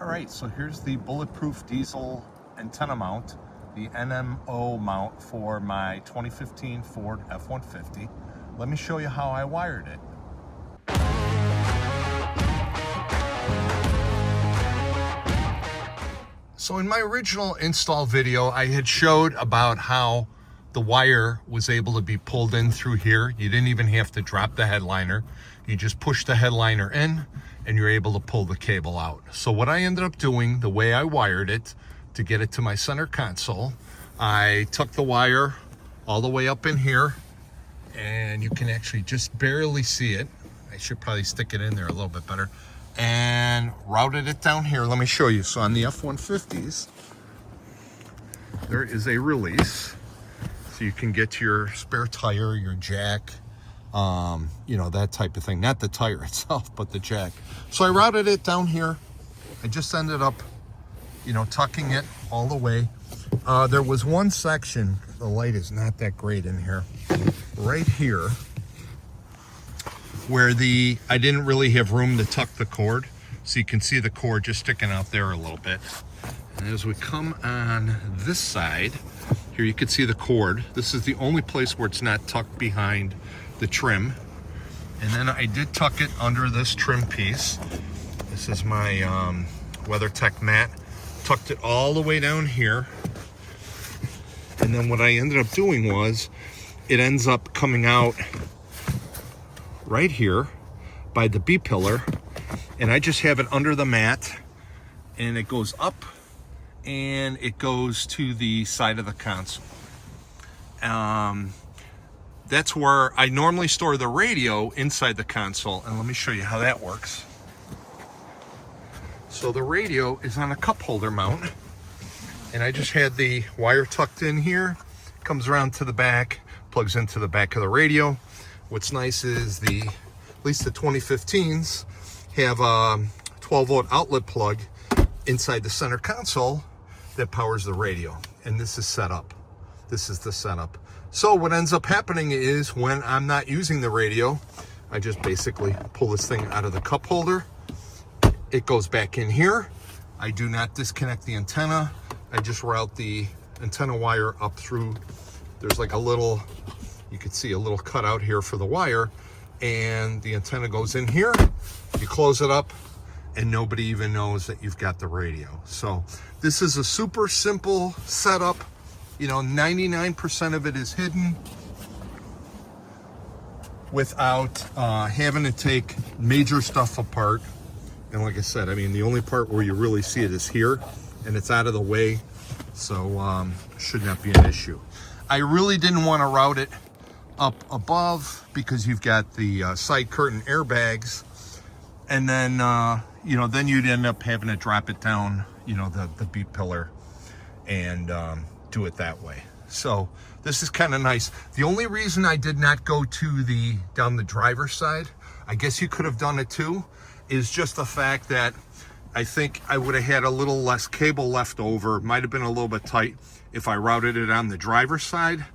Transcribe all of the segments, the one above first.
All right, so here's the bulletproof diesel antenna mount, the NMO mount for my 2015 Ford F-150. Let me show you how I wired it. So in my original install video, I had showed about how the wire was able to be pulled in through here. You didn't even have to drop the headliner. You just push the headliner in and you're able to pull the cable out. So what I ended up doing, the way I wired it to get it to my center console, I took the wire all the way up in here, and you can actually just barely see it. I should probably stick it in there a little bit better, and routed it down here. Let me show you. So on the F-150s, there is a release, so you can get your spare tire, your jack, you know, that type of thing. Not the tire itself, but the jack. So I routed it down here. I just ended up, you know, tucking it all the way. There was one section, the light is not that great in here, right here, where I didn't really have room to tuck the cord. So you can see the cord just sticking out there a little bit. And as we come on this side, here you can see the cord. This is the only place where it's not tucked behind the trim. And then I did tuck it under this trim piece. This is my WeatherTech mat. Tucked it all the way down here. And then what I ended up doing was, it ends up coming out right here by the B pillar. And I just have it under the mat, and it goes up and it goes to the side of the console. That's where I normally store the radio, inside the console, and let me show you how that works. So the radio is on a cup holder mount, and I just had the wire tucked in here, comes around to the back, plugs into the back of the radio. What's nice is at least the 2015s have a 12-volt outlet plug inside the center console that powers the radio, and this is set up. This is the setup. So what ends up happening is, when I'm not using the radio, I just basically pull this thing out of the cup holder. It goes back in here. I do not disconnect the antenna. I just route the antenna wire up through. There's like a little, you can see a little cutout here for the wire, and the antenna goes in here. You close it up, and nobody even knows that you've got the radio. So this is a super simple setup. You know, 99% of it is hidden without having to take major stuff apart. And like I said, I mean, the only part where you really see it is here, and it's out of the way, so should not be an issue. I really didn't want to route it up above, because you've got the side curtain airbags, and then you know, then you'd end up having to drop it down, you know, the B pillar, and do it that way. So this is kind of nice. The only reason I did not go to down the driver's side, I guess you could have done it too, is just the fact that I think I would have had a little less cable left over. Might have been a little bit tight if I routed it on the driver's side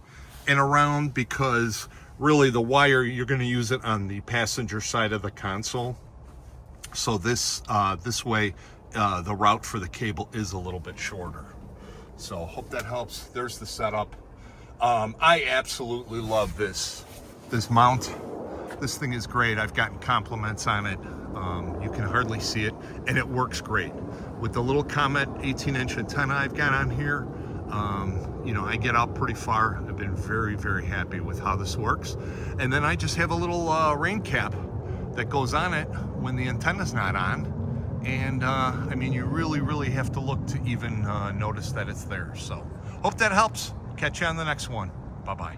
and around, because really the wire, you're going to use it on the passenger side of the console. So this way, the route for the cable is a little bit shorter. So hope that helps. There's the setup. I absolutely love this mount. This thing is great. I've gotten compliments on it. You can hardly see it, and it works great. With the little Comet 18-inch antenna I've got on here, you know, I get out pretty far. I've been very, very happy with how this works. And then I just have a little rain cap that goes on it when the antenna's not on. And I mean, you really, really have to look to even notice that it's there. So hope that helps. Catch you on the next one. Bye-bye.